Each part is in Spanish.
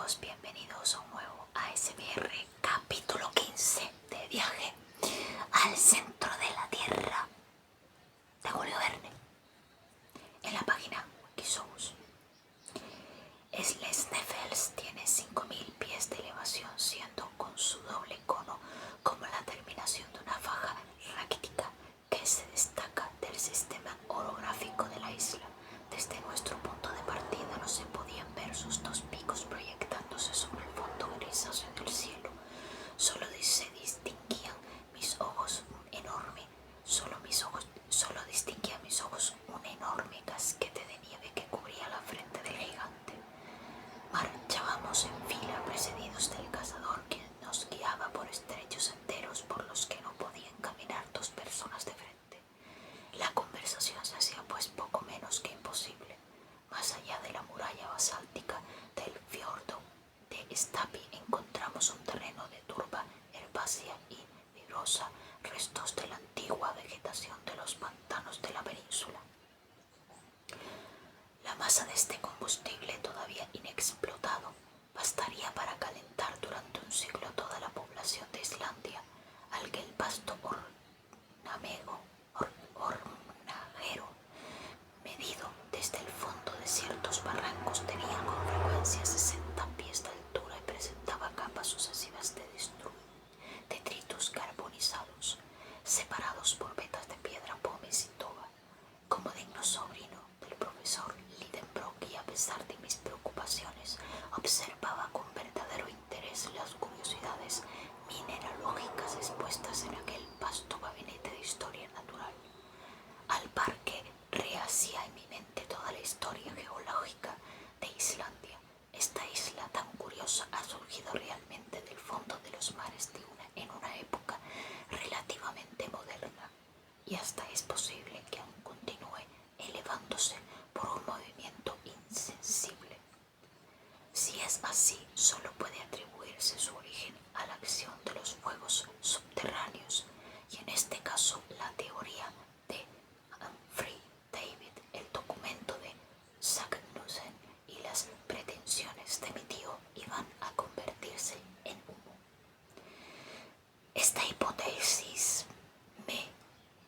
amigos, bienvenidos a un nuevo ASMR capítulo 15 de Viaje al Centro de la Tierra de Julio Verne en la página Wikisource. Sneffels tiene 5000 pies de elevación, siendo con su doble cono como la terminación de una faja raquítica que se destaca del sistema orográfico de la isla. Desde nuestro punto de partida no se podían ver sus dos picos proyectándose sobre el fondo grisáceo del cielo. Solo se distinguían mis ojos solo distinguía mis ojos un enorme casquete de nieve que cubría la frente del gigante. Marchábamos en fila precedidos del cazador, quien nos guiaba por estrechos senderos por los que no podían caminar dos personas de frente. La conversación se hacía pues poco menos que imposible. Más allá de la muralla basáltica del fiordo de Stapi encontramos un terreno de turba herbácea y fibrosa, restos de la antigua vegetación de los pantanos de la península. La masa de este combustible todavía inexplotado bastaría para calentar durante un siglo toda la población de Islandia, al que el pasto hornajero medido desde el fondo de ciertos barrancos tenía con frecuencia 60 pies de altura y presentaba capas sucesivas de detritus carbonizados, separados por vetas de piedra pómez y toba. Como digno sobrino del profesor Lidenbrock y a pesar de mis preocupaciones, observaba con verdadero interés las curiosidades mineralógicas expuestas en aquel vasto gabinete de historia natural. Al par que rehacía en mi mente toda la historia geológica de Islandia, esta isla tan curiosa ha surgido realmente del fondo de los mares en una época relativamente moderna, y hasta es posible que aún continúe elevándose por un movimiento insensible. Si es así, solo puede atribuirse su origen a la acción de los fuegos subterráneos, y en este caso la teoría de Humphrey David, el documento de Sagnussen y las pretensiones de mi tío iban a convertirse en humo. Esta hipótesis me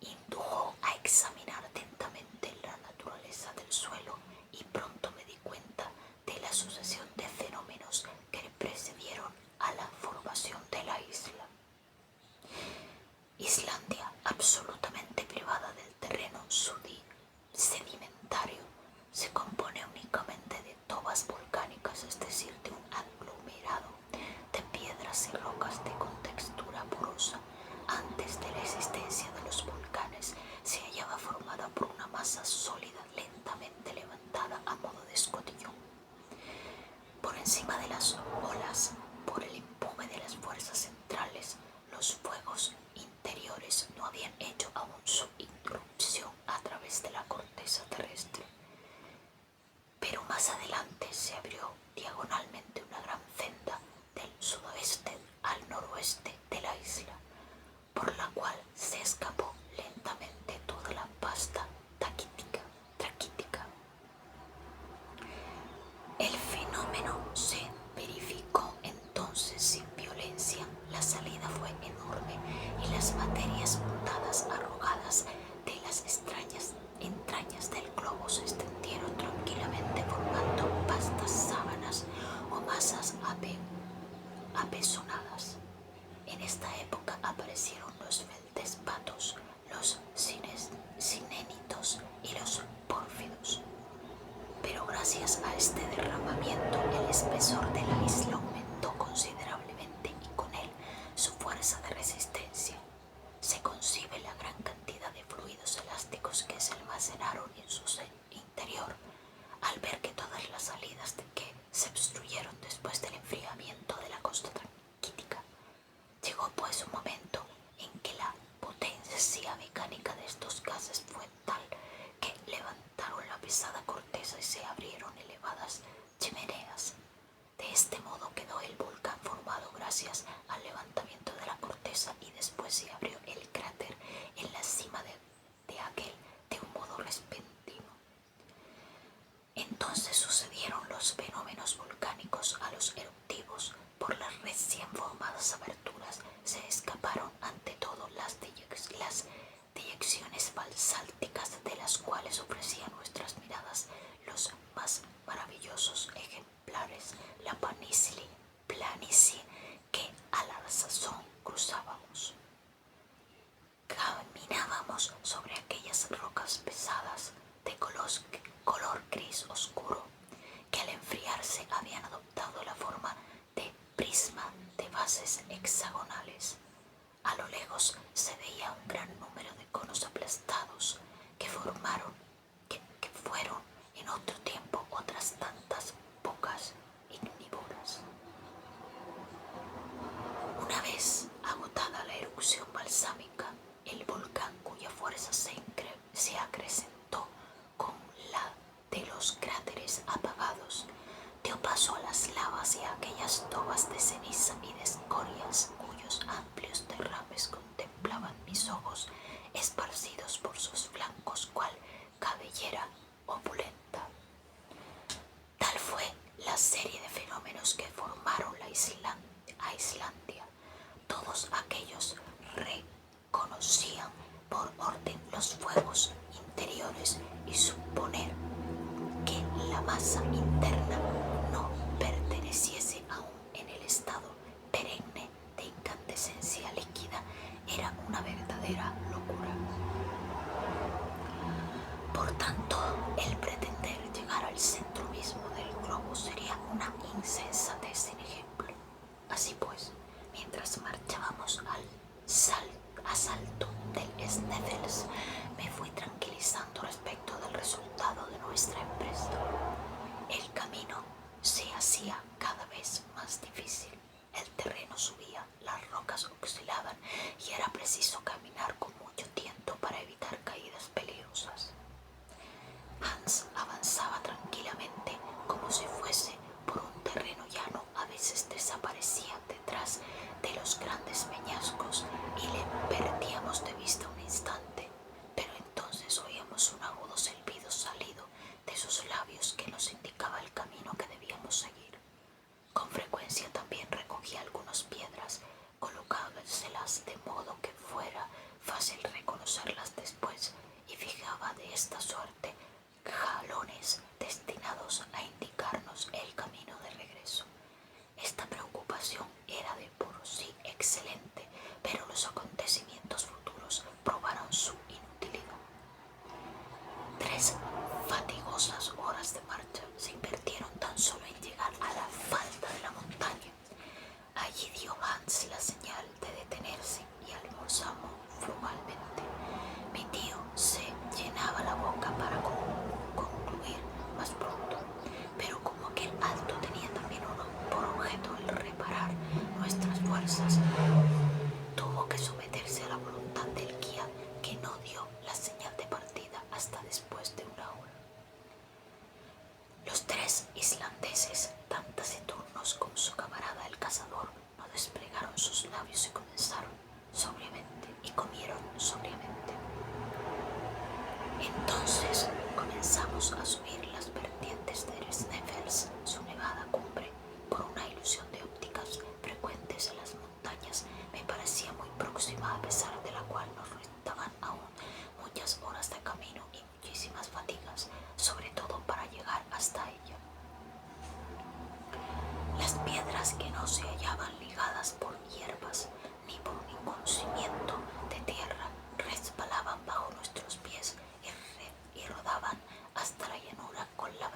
indujo a examinar atentamente la naturaleza del suelo y pronto me di cuenta de la sucesión de fenómenos que precedieron a la formación de la isla. Islandia, absolutamente privada del terreno sedimentario, se compone únicamente de tobas volcánicas, es decir, de un aglomerado de piedras y rocas de contextura porosa. Antes de la existencia de los volcanes, se hallaba formada por una masa sólida lentamente levantada a modo de escotillón. Por encima de las olas, por el empuje de las fuerzas centrales, los fuegos interiores no habían hecho aún su irrupción a través de la corteza terrestre. Pero más adelante se abrió diagonalmente una gran fenda del sudoeste al noroeste de la isla, por la cual se escapó lentamente toda la pasta traquítica. El fenómeno se verificó entonces sin violencia. La salida fue enorme y las materias mutadas arrogadas de las extrañas entrañas del globo se extendieron tranquilamente formando vastas sábanas o masas apezonadas. En esta época aparecieron los feldespatos, los sinénitos y los pórfidos. Pero gracias a este derramamiento el espesor de la isla aumentó considerablemente y con él su fuerza de resistencia. Se concibe la gran cantidad de fluidos elásticos que se almacenaron en su interior al ver que todas las salidas que se obstruyeron después del enfriamiento de la costa tranquítica. Llegó pues un momento en que la potencia mecánica de estos gases fue tal que levantaron la pesada corteza y se abrieron elevadas chimeneas. De este modo quedó el volcán formado gracias al levantamiento de la corteza y después se abrió el cráter en la cima de aquel de un modo repentino. En Entonces sucedieron los fenómenos volcánicos a los eruptivos. Por las recién formadas aberturas se escaparon ante todo las deyecciones basálticas de las cuales ofrecían nuestras miradas los más maravillosos ejemplares, la planicie que a la sazón cruzábamos. Caminábamos sobre aquellas rocas pesadas de color gris oscuro, que al enfriarse habían adoptado la forma de prisma de bases hexagonales. A lo lejos se veía un gran número de conos aplastados que fueron en otro tiempo otras tantas bocas ignívoras. Una vez agotada la erupción balsámica, el volcán, cuya fuerza se acrecentó con la de los cráteres apagados, dio paso a las lavas y a aquellas tobas de ceniza y de escorias cuyos amplios derrames contemplaban mis ojos, esparcidos por sus flancos cual cabellera opulenta. Tal fue la serie de fenómenos que formaron a Islandia. Todos aquellos reconocían por orden los fuegos interiores y suponer que la masa interna no perteneciese aún en el estado perenne de incandescencia líquida era una verdadera locura. Por tanto, el pretender llegar al centro mismo del globo sería una insensatez sin ejemplo. Así pues, mientras marchábamos al asalto del Sneffels, me fui tranquilizando respecto del resultado de nuestra empresa. El camino se hacía cada vez más difícil. El terreno subía, las rocas oscilaban y era preciso caminar con mucho tiento para evitar caídas peligrosas. Hans avanzaba tranquilamente como si fuese por un terreno llano, a veces desaparecía detrás de los grandes peñascos y le perdíamos de vista un instante, pero entonces oíamos un agudo silbido salido de sus labios que nos indicaba el camino que debíamos seguir. Con frecuencia también recogía algunas piedras, colocándoselas de modo que fuera fácil reconocerlas después, y fijaba de esta suerte jalones destinados a indicarnos el camino de regreso. Esta preocupación era de por sí excelente, pero los acontecimientos futuros probaron su inutilidad. 3 fatigosas horas de marcha se invirtieron tan solo en llegar a la falda de la montaña. Allí dio Hans la señal de detenerse y almorzamos frugalmente. Mi tío se llenaba la boca para concluir más pronto, pero como aquel alto tenía también por objeto el reparar nuestras fuerzas, tuvo que someterse a la voluntad del guía, que no dio la señal de partida hasta después de una hora. Los 3 islandeses, tan taciturnos como su camarada el cazador, no desplegaron sus labios y comenzaron sobriamente y comieron sobriamente. Entonces comenzamos a subir las vertientes de Sneffels, su nevada cumbre. Por una ilusión de ópticas frecuentes en las montañas, me parecía muy próxima, a pesar de la cual nos restaban aún muchas horas de camino y muchísimas fatigas, sobre todo para llegar hasta ella. Las piedras, que no se hallaban ligadas por hierbas ni por ningún cimiento de tierra, resbalaban bajo nuestros pies y rodaban hasta la llanura con la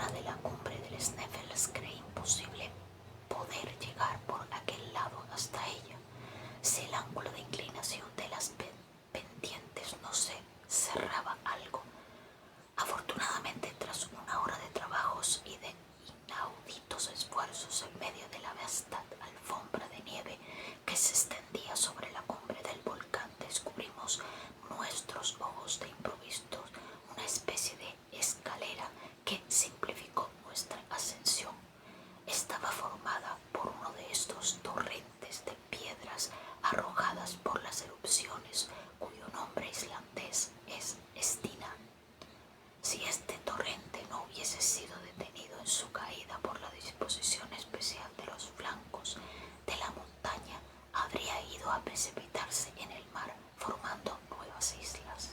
altura de la cumbre del Sneffels creí imposible poder llegar por aquel lado hasta ella, si el ángulo de inclinación de las pendientes no se cerraba algo. Afortunadamente, tras una hora de trabajos y de inauditos esfuerzos en medio de la vasta alfombra de nieve que se extendía sobre la cumbre del volcán, descubrimos nuestros ojos de improviso una especie de escalera que simplificó nuestra ascensión. Estaba formada por uno de estos torrentes de piedras arrojadas por las erupciones, cuyo nombre islandés es Stina. Si este torrente no hubiese sido detenido en su caída por la disposición especial de los flancos de la montaña, habría ido a precipitarse en el mar, formando nuevas islas.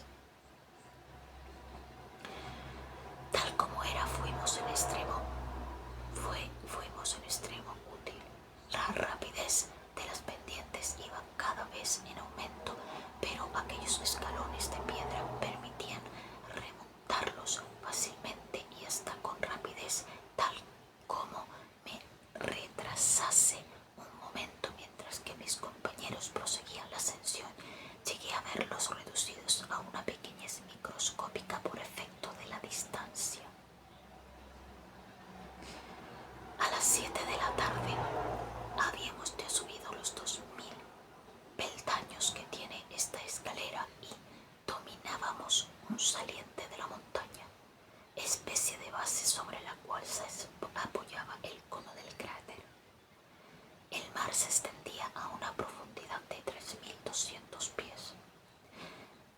Tal como era, fuimos en extremo útil. La rapidez de las pendientes iba cada vez en aumento, pero aquellos escalones de piedra permitían remontarlos fácilmente y hasta con rapidez, tal como me retrasase un momento mientras que mis compañeros proseguían la ascensión, llegué a verlos reducidos a una pequeñez microscópica por efecto de la distancia. A las 7 de la tarde habíamos ya subido los 2000 peldaños que tiene esta escalera y dominábamos un saliente de la montaña, especie de base sobre la cual se apoyaba el cono del cráter. El mar se extendía a una profundidad de 3200 pies.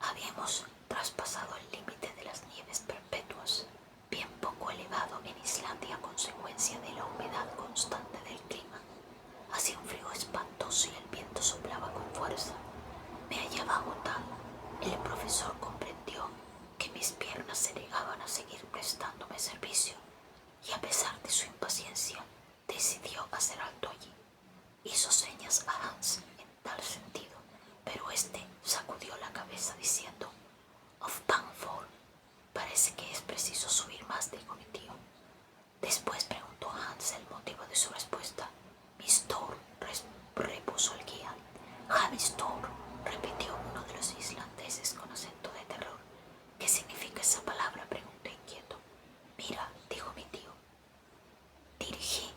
Habíamos traspasado el límite de las nieves perpetuas, bien poco elevado en Islandia a consecuencia de la humedad constante del clima. Hacía un frío espantoso y el viento soplaba con fuerza. Me hallaba agotado. El profesor comprendió que mis piernas se negaban a seguir prestándome servicio y, a pesar de su impaciencia, decidió hacer alto allí. Hizo señas a Hans en tal sentido, pero este sacudió la cabeza diciendo: «Of Panford, parece que es preciso subir más», dijo mi tío. Después preguntó a Hans el motivo de su respuesta. «Miss Thor», repuso el guía. «Miss Thor», repitió uno de los islandeses con acento de terror. «¿Qué significa esa palabra?», pregunté inquieto. «Mira», dijo mi tío. Dirigí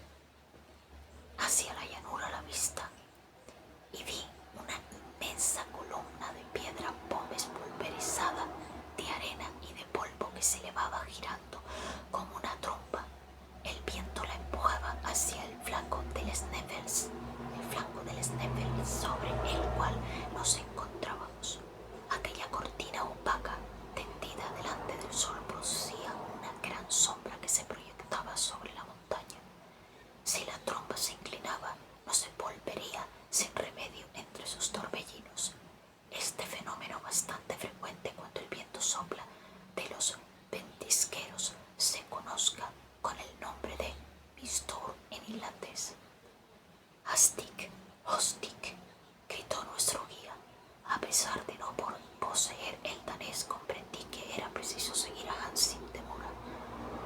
hacia la llanura la vista y vi una inmensa columna de piedra pulverizada, de arena y de polvo que se elevaba girando como una trompa. El viento la empujaba hacia el flanco del Sneffels, sobre el cual nos encontrábamos. Aquella cortina opaca tendida delante del sol producía una gran sombra que se proyectaba sobre la montaña. Si la trompa se inclinaba, no se volvería sin remedio entre sus torbellinos. Este fenómeno, bastante frecuente cuando el viento sopla de los ventisqueros, se conozca con el nombre de mistor en irlandés. «Hostik», gritó nuestro guía. A pesar de no poseer el danés, comprendí que era preciso seguir a Hans sin demora.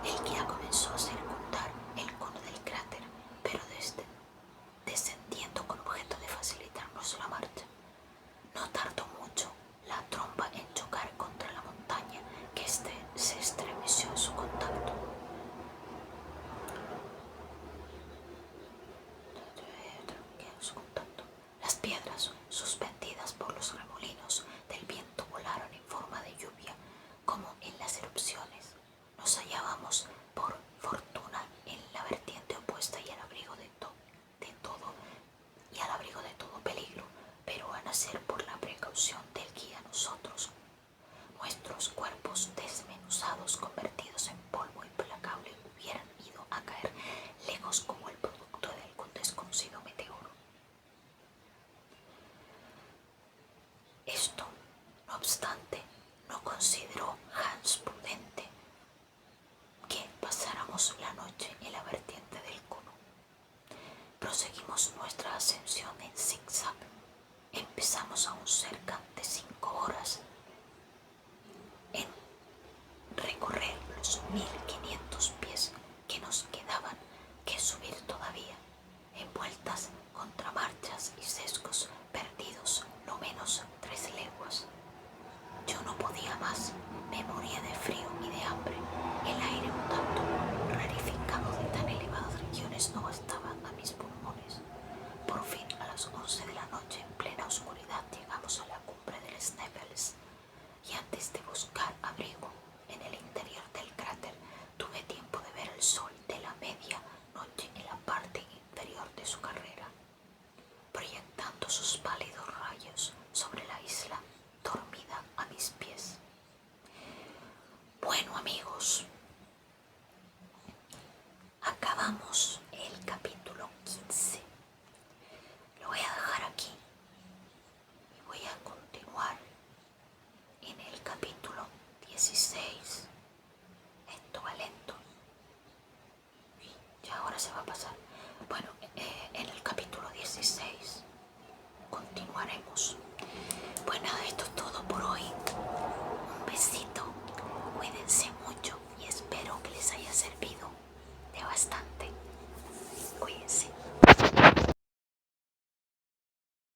El guía comenzó a circundar el cono del cráter, pero descendiendo con objeto de facilitarnos la marcha. No tardó mucho la trompa en chocar contra la montaña, que se estremeció en su contacto. Las piedras, suspendidas por los remolinos del viento, volaron en forma de lluvia, como en las erupciones. Nos hallábamos, por fortuna, en la vertiente opuesta y al abrigo de todo peligro, pero a no ser por la precaución del guía, nuestros cuerpos desmenuzados, convertidos en polvo implacable, hubieran ido a caer lejos como el producto de algún desconocido meteoro. Esto, no obstante, no consideró Hans prudente que pasáramos la noche en la vertiente del cono. Proseguimos nuestra ascensión en zigzag. Empezamos aún cerca de 5 horas en recorrer los 1500 pies 16,